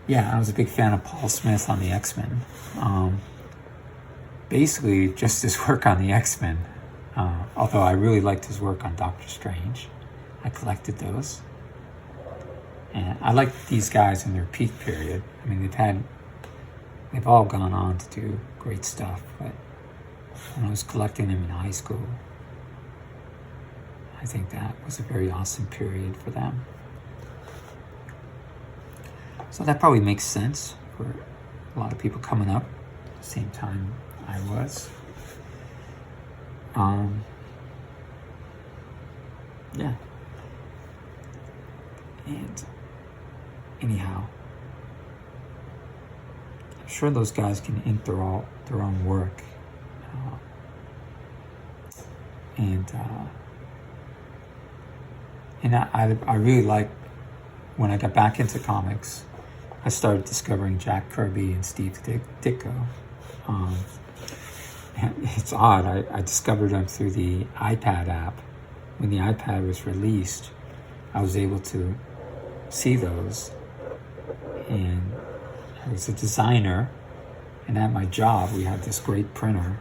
Yeah, I was a big fan of Paul Smith on the X-Men. Basically, just his work on the X-Men. Although I really liked his work on Doctor Strange. I collected those. And I like these guys in their peak period. I mean, they've all gone on to do great stuff, but when I was collecting them in high school, I think that was a very awesome period for them. So that probably makes sense for a lot of people coming up at the same time I was. Yeah. And anyhow, I'm sure those guys can ink their own work. And I really like, when I got back into comics, I started discovering Jack Kirby and Steve Ditko. And it's odd, I discovered them through the iPad app. When the iPad was released, I was able to see those. And I was a designer, and at my job, we had this great printer.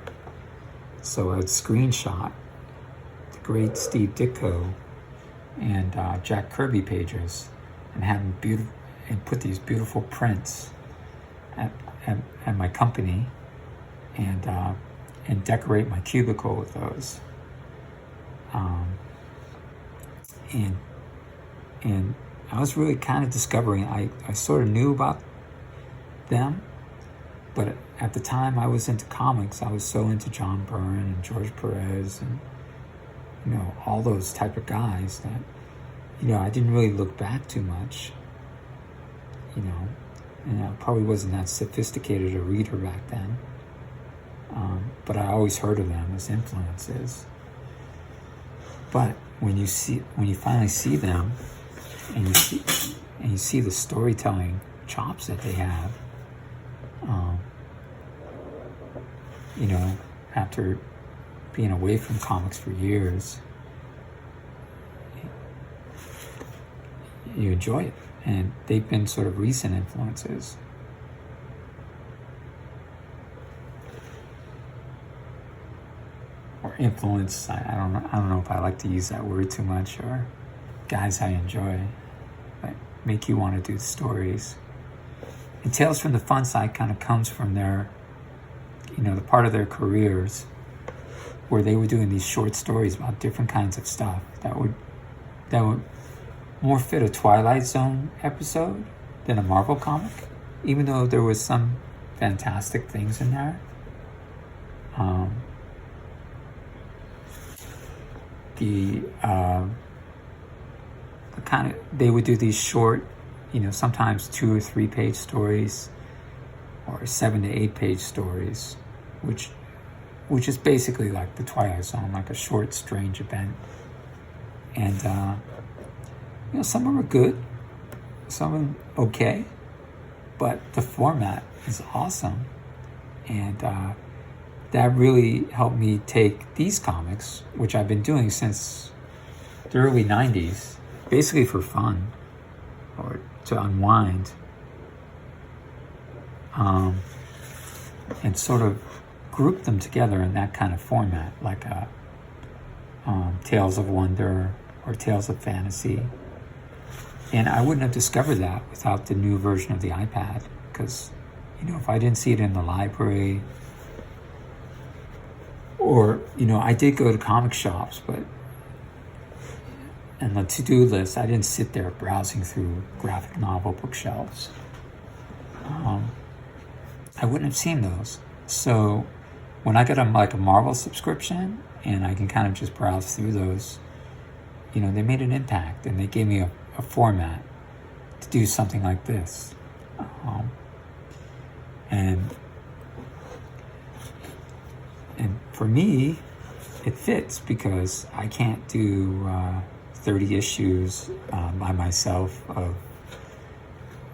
So I'd screenshot the great Steve Ditko and Jack Kirby pages and have them and put these beautiful prints at my company and decorate my cubicle with those. And I was really kind of discovering, I sort of knew about them, but at the time I was into comics, I was so into John Byrne and George Perez and, all those type of guys that, I didn't really look back too much, and I probably wasn't that sophisticated a reader back then. But I always heard of them as influences. But when you finally see them, and you see the storytelling chops that they have, after being away from comics for years, you enjoy it. And they've been sort of recent influences. Or influence, I don't know if I like to use that word too much, or guys I enjoy, but make you want to do the stories. And Tales from the Fun Side kind of comes from their, the part of their careers where they were doing these short stories about different kinds of stuff that would more fit a Twilight Zone episode than a Marvel comic, even though there was some fantastic things in there. They would do these short, sometimes 2 or 3 page stories, or 7 to 8 page stories, which is basically like the Twilight Zone, like a short, strange event. And some of them are good, some of them okay, but the format is awesome. And that really helped me take these comics, which I've been doing since the early 90s, basically for fun, or to unwind, and sort of group them together in that kind of format, like a Tales of Wonder or Tales of Fantasy. And I wouldn't have discovered that without the new version of the iPad, because, if I didn't see it in the library, or, I did go to comic shops, but and the to-do list, I didn't sit there browsing through graphic novel bookshelves. I wouldn't have seen those. So when I got a Marvel subscription and I can kind of just browse through those, they made an impact, and they gave me a format to do something like this. And for me, it fits, because I can't do 30 issues by myself of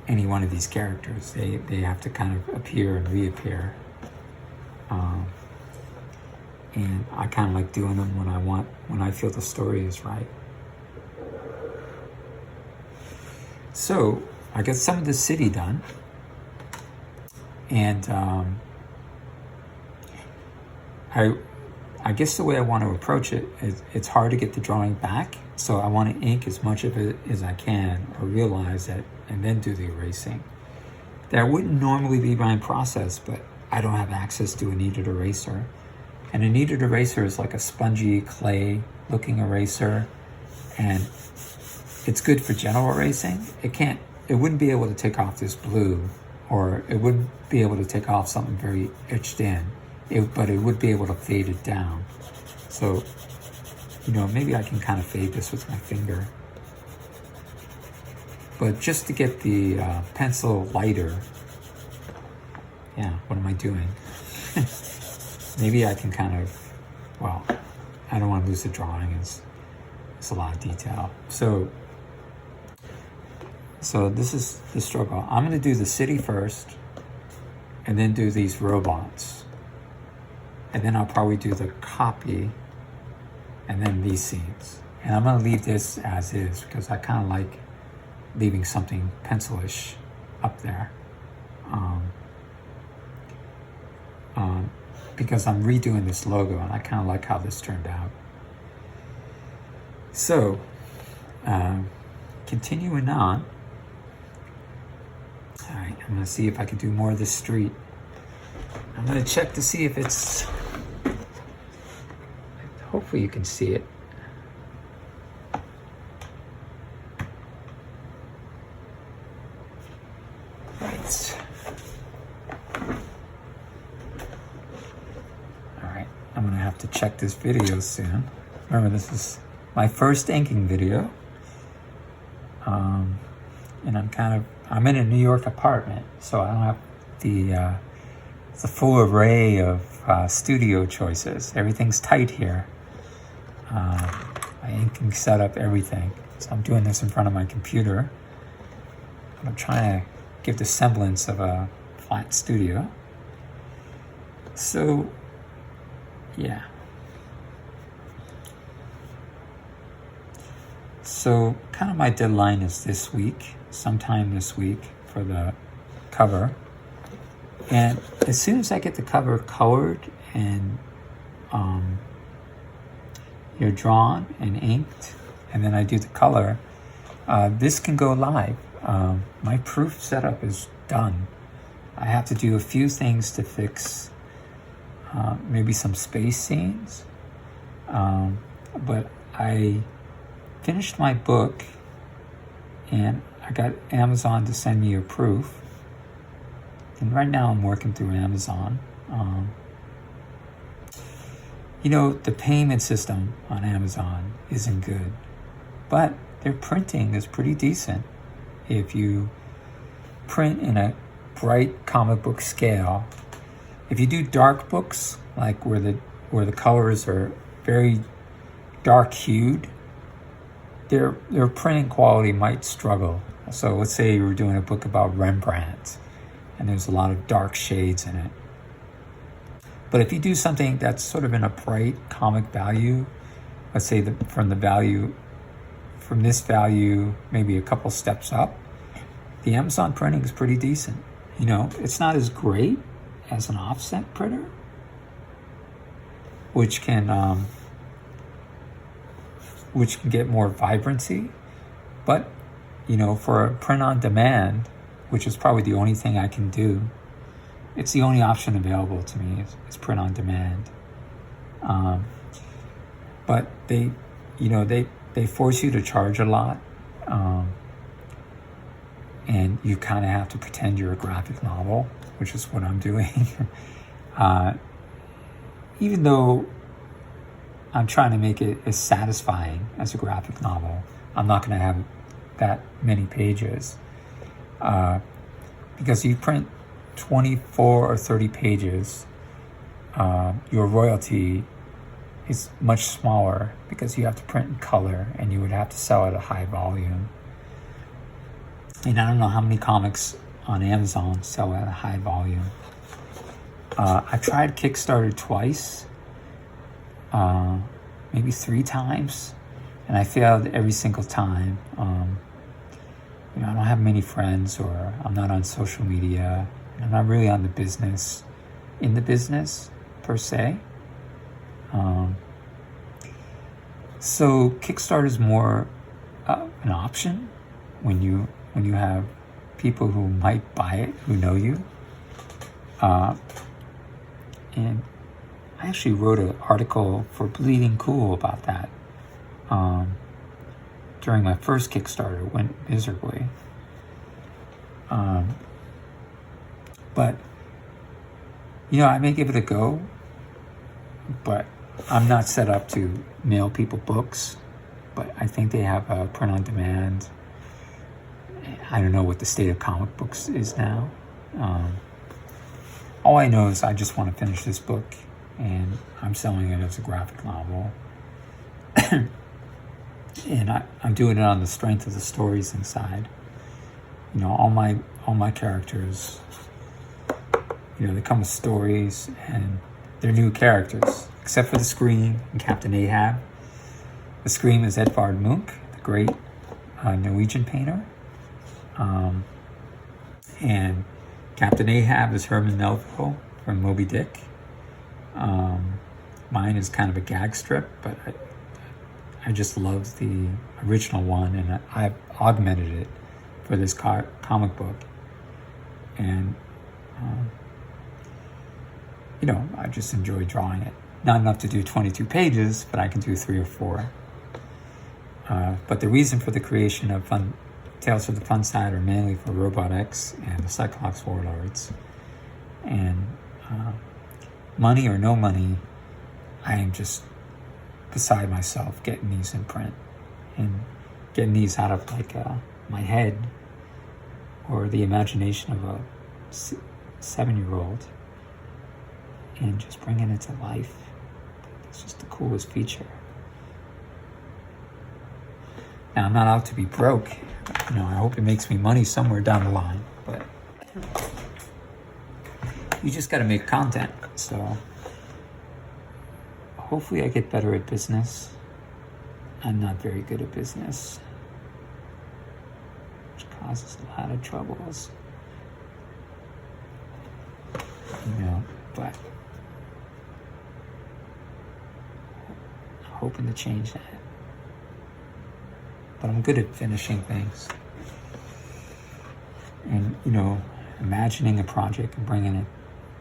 any one of these characters. They have to kind of appear and reappear. And I kind of like doing them when I feel the story is right. So I got some of the city done, and I guess the way I want to approach it is, it's hard to get the drawing back, so I want to ink as much of it as I can, or realize it, and then do the erasing. That wouldn't normally be my process, but I don't have access to a kneaded eraser. And a kneaded eraser is like a spongy clay looking eraser, and it's good for general erasing. It wouldn't be able to take off this blue, or it wouldn't be able to take off something very etched in, but it would be able to fade it down. So, maybe I can kind of fade this with my finger. But just to get the pencil lighter, what am I doing? Maybe I can kind of, I don't want to lose the drawing. It's a lot of detail. So this is the struggle. I'm going to do the city first, and then do these robots. And then I'll probably do the copy, and then these scenes. And I'm going to leave this as is, because I kind of like leaving something pencilish up there. Because I'm redoing this logo, and I kind of like how this turned out. So, continuing on. All right, I'm going to see if I can do more of this street. I'm going to check to see if it's... Hopefully you can see it. Right. All right, I'm going to have to check this video soon. Remember, this is my first inking video. And I'm in a New York apartment, so I don't have the full array of studio choices. Everything's tight here. My inking setup, everything. So I'm doing this in front of my computer. I'm trying to give the semblance of a flat studio. So, yeah. So kind of my deadline is this week, sometime this week, for the cover. And as soon as I get the cover colored and drawn and inked, and then I do the color, this can go live. My proof setup is done. I have to do a few things to fix maybe some space scenes, but I finished my book, and I got Amazon to send me a proof. And right now I'm working through Amazon. The payment system on Amazon isn't good, but their printing is pretty decent. If you print in a bright comic book scale, if you do dark books, like where the colors are very dark hued, their printing quality might struggle. So let's say you were doing a book about Rembrandt, and there's a lot of dark shades in it. But if you do something that's sort of in a bright comic value, let's say from this value, maybe a couple steps up, the Amazon printing is pretty decent. It's not as great as an offset printer, which can get more vibrancy. But for a print on demand, which is probably the only thing I can do, it's the only option available to me is print on demand. But they force you to charge a lot, and you kind of have to pretend you're a graphic novel, which is what I'm doing. Even though I'm trying to make it as satisfying as a graphic novel, I'm not going to have that many pages, because you print 24 or 30 pages, your royalty is much smaller because you have to print in color and you would have to sell at a high volume. And I don't know how many comics on Amazon sell at a high volume. I tried Kickstarter twice, maybe 3 times, and I failed every single time. I don't have many friends, or I'm not on social media. I'm not really in the business per se. So Kickstarter is more an option when you have people who might buy it, who know you. And I actually wrote an article for Bleeding Cool about that. During my first Kickstarter, went miserably. But I may give it a go, but I'm not set up to mail people books. But I think they have a print on demand. I don't know what the state of comic books is now. All I know is I just want to finish this book, and I'm selling it as a graphic novel. And I'm doing it on the strength of the stories inside. All my characters, they come with stories, and they're new characters, except for the Scream and Captain Ahab. The Scream is Edvard Munch, the great Norwegian painter. And Captain Ahab is Herman Melville from Moby Dick. Mine is kind of a gag strip, but I just love the original one, and I've augmented it for this comic book. And I just enjoy drawing it. Not enough to do 22 pages, but I can do 3 or 4. But the reason for the creation of Tales of the Fun Sidr are mainly for Robot X and the Cyclops Warlords. And money or no money, I am just beside myself getting these in print and getting these out of my head or the imagination of a 7-year-old and just bringing it to life. It's just the coolest feature. Now, I'm not out to be broke. I hope it makes me money somewhere down the line, but you just got to make content. So hopefully I get better at business. I'm not very good at business, which causes a lot of troubles. But I'm hoping to change that. But I'm good at finishing things. And, imagining a project and bringing it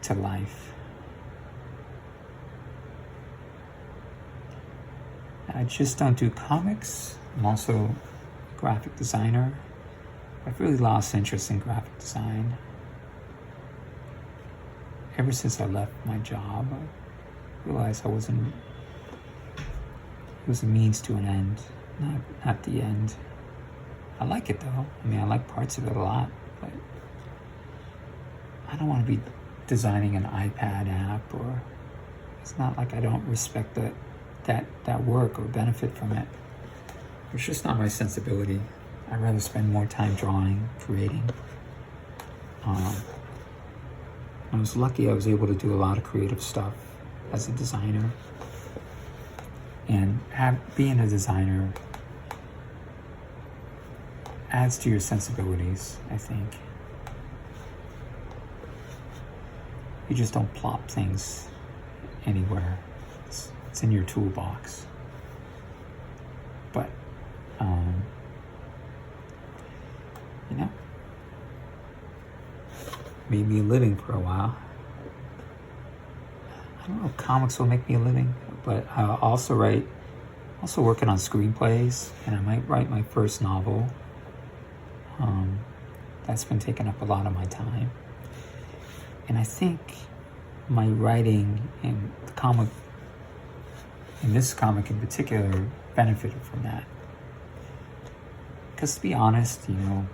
to life. I just don't do comics. I'm also a graphic designer. I've really lost interest in graphic design. Ever since I left my job, I realized it was a means to an end, not the end. I like it though. I like parts of it a lot, but I don't want to be designing an iPad app, or it's not like I don't respect that work or benefit from it. It's just not my sensibility. I'd rather spend more time drawing, creating. I was lucky I was able to do a lot of creative stuff as a designer. And being a designer adds to your sensibilities, I think. You just don't plop things anywhere. It's It's in your toolbox. But, you know, made me a living for a while. I don't know if comics will make me a living, but I also working on screenplays, and I might write my first novel. That's been taking up a lot of my time. And I think my writing in the comic, in this comic in particular, benefited from that. Because to be honest, you know,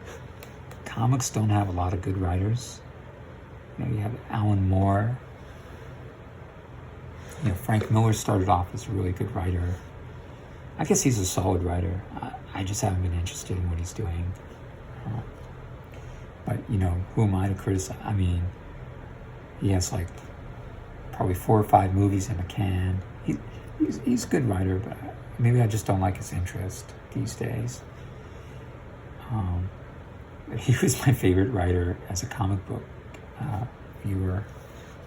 comics don't have a lot of good writers. You know, you have Alan Moore. You know, Frank Miller started off as a really good writer. I guess he's a solid writer. I just haven't been interested in what he's doing. But, you know, who am I to criticize? I mean, he has like probably 4 or 5 movies in a can. He's a good writer, but maybe I just don't like his interest these days. He was my favorite writer as a comic book viewer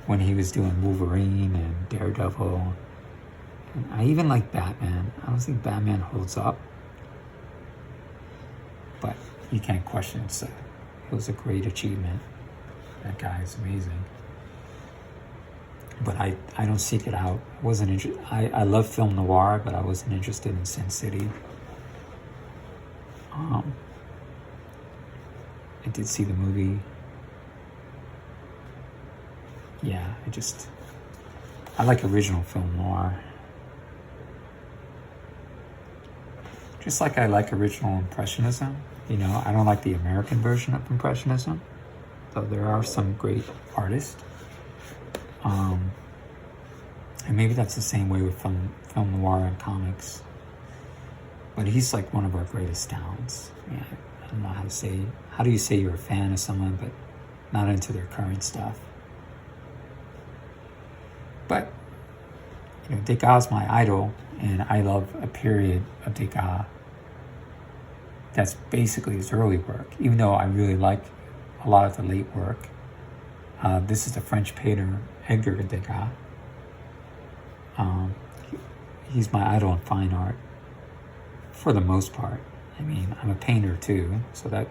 when he was doing Wolverine and Daredevil. And I even like Batman. I don't think Batman holds up, but you can't question it. So it was a great achievement. That guy is amazing. But I don't seek it out. I love film noir, but I wasn't interested in Sin City. I did see the movie. Yeah, I like original film noir. Just like I like original Impressionism. You know, I don't like the American version of Impressionism, though there are some great artists. And maybe that's the same way with film noir and comics. But he's like one of our greatest talents. Yeah, I don't know how do you say you're a fan of someone but not into their current stuff? But, you know, Degas is my idol, and I love a period of Degas that's basically his early work, even though I really like a lot of the late work. This is the French painter Edgar Degas. He's my idol in fine art, for the most part. I mean, I'm a painter too, so that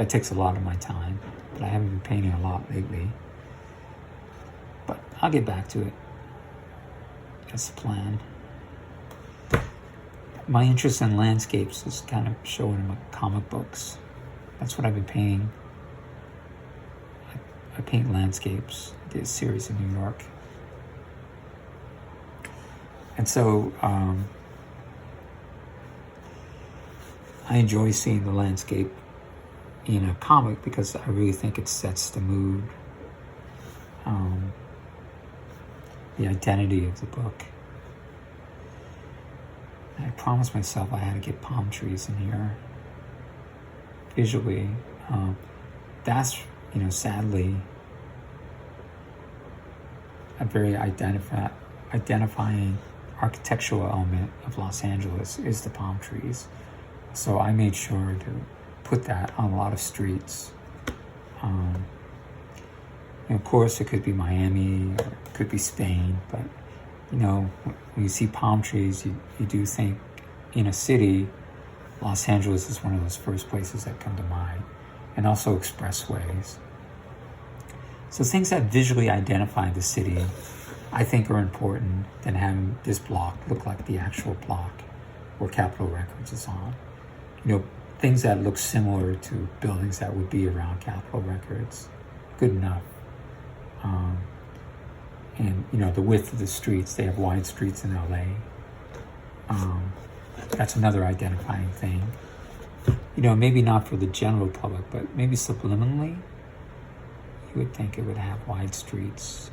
takes a lot of my time, but I haven't been painting a lot lately. But I'll get back to it. That's the plan. My interest in landscapes is kind of showing in my comic books. That's what I've been painting. I paint landscapes. I did a series in New York. And so I enjoy seeing the landscape in a comic because I really think it sets the mood, the identity of the book. I promised myself I had to get palm trees in here visually. That's, you know, sadly, a very identifying architectural element of Los Angeles is the palm trees. So I made sure to put that on a lot of streets. And of course, it could be Miami or it could be Spain, but you know, when you see palm trees, you do think in a city, Los Angeles is one of those first places that come to mind, and also expressways. So things that visually identify the city, I think, are important than having this block look like the actual block where Capitol Records is on. You know, things that look similar to buildings that would be around Capitol Records, good enough. And, you know, the width of the streets, they have wide streets in LA. That's another identifying thing. You know, maybe not for the general public, but maybe subliminally, you would think it would have wide streets.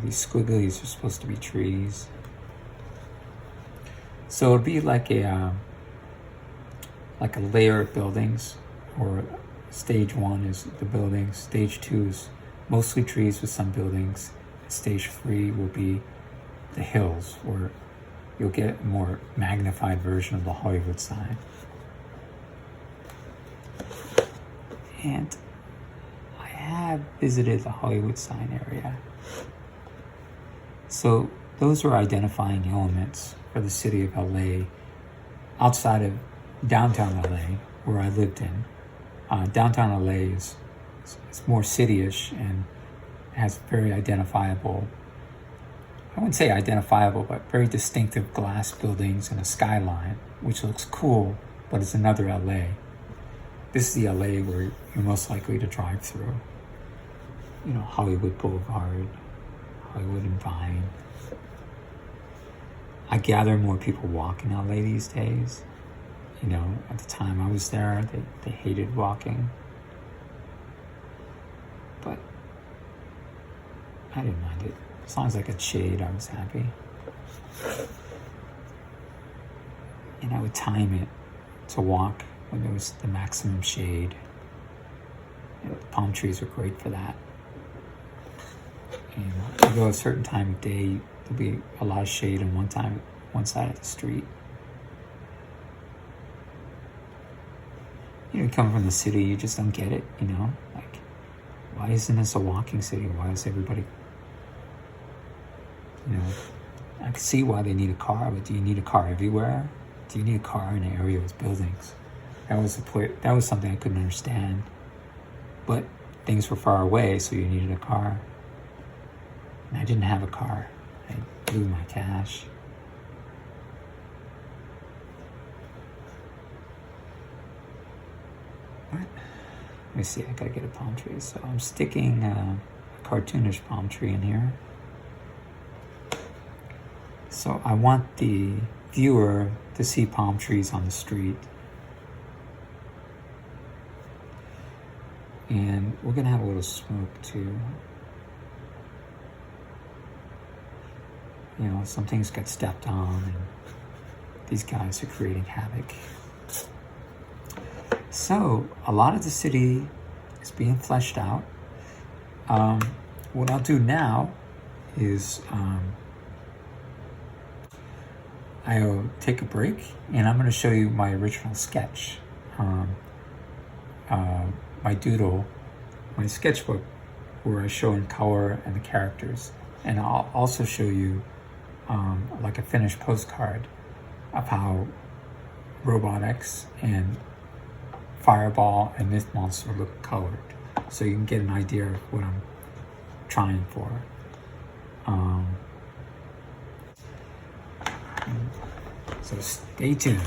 These squigglies are supposed to be trees. So it'd be like a layer of buildings, or stage 1 is the buildings, stage 2 is mostly trees with some buildings, stage 3 will be the hills, where you'll get a more magnified version of the Hollywood sign. And I have visited the Hollywood sign area. So those were identifying elements for the city of LA outside of downtown LA, where I lived in. Downtown LA is more city-ish and has very identifiable, I wouldn't say identifiable, but very distinctive glass buildings and a skyline, which looks cool, but it's another LA. This is the LA where you're most likely to drive through. You know, Hollywood Boulevard, Hollywood and Vine. I gather more people walk in LA these days. You know, at the time I was there, they hated walking. But I didn't mind it. As long as I got shade, I was happy. And I would time it to walk when there was the maximum shade. You know, the palm trees are great for that. And if you go a certain time of day, there'll be a lot of shade on one side of the street. You know, coming from the city, you just don't get it, you know? Like, why isn't this a walking city? Why is everybody, you know, I can see why they need a car, but do you need a car everywhere? Do you need a car in an area with buildings? That was something I couldn't understand. But things were far away, so you needed a car. And I didn't have a car. I blew my cash. What? Let me see, I gotta get a palm tree. So I'm sticking a cartoonish palm tree in here. So I want the viewer to see palm trees on the street. And we're gonna have a little smoke too. You know, some things got stepped on and these guys are creating havoc. So a lot of the city is being fleshed out. What I'll do now is I'll take a break and I'm going to show you my original sketch, my doodle, my sketchbook, where I show in color and the characters. And I'll also show you like a finished postcard of how Robot X and Fireball and Myth Monster look colored, so you can get an idea of what I'm trying for. So stay tuned.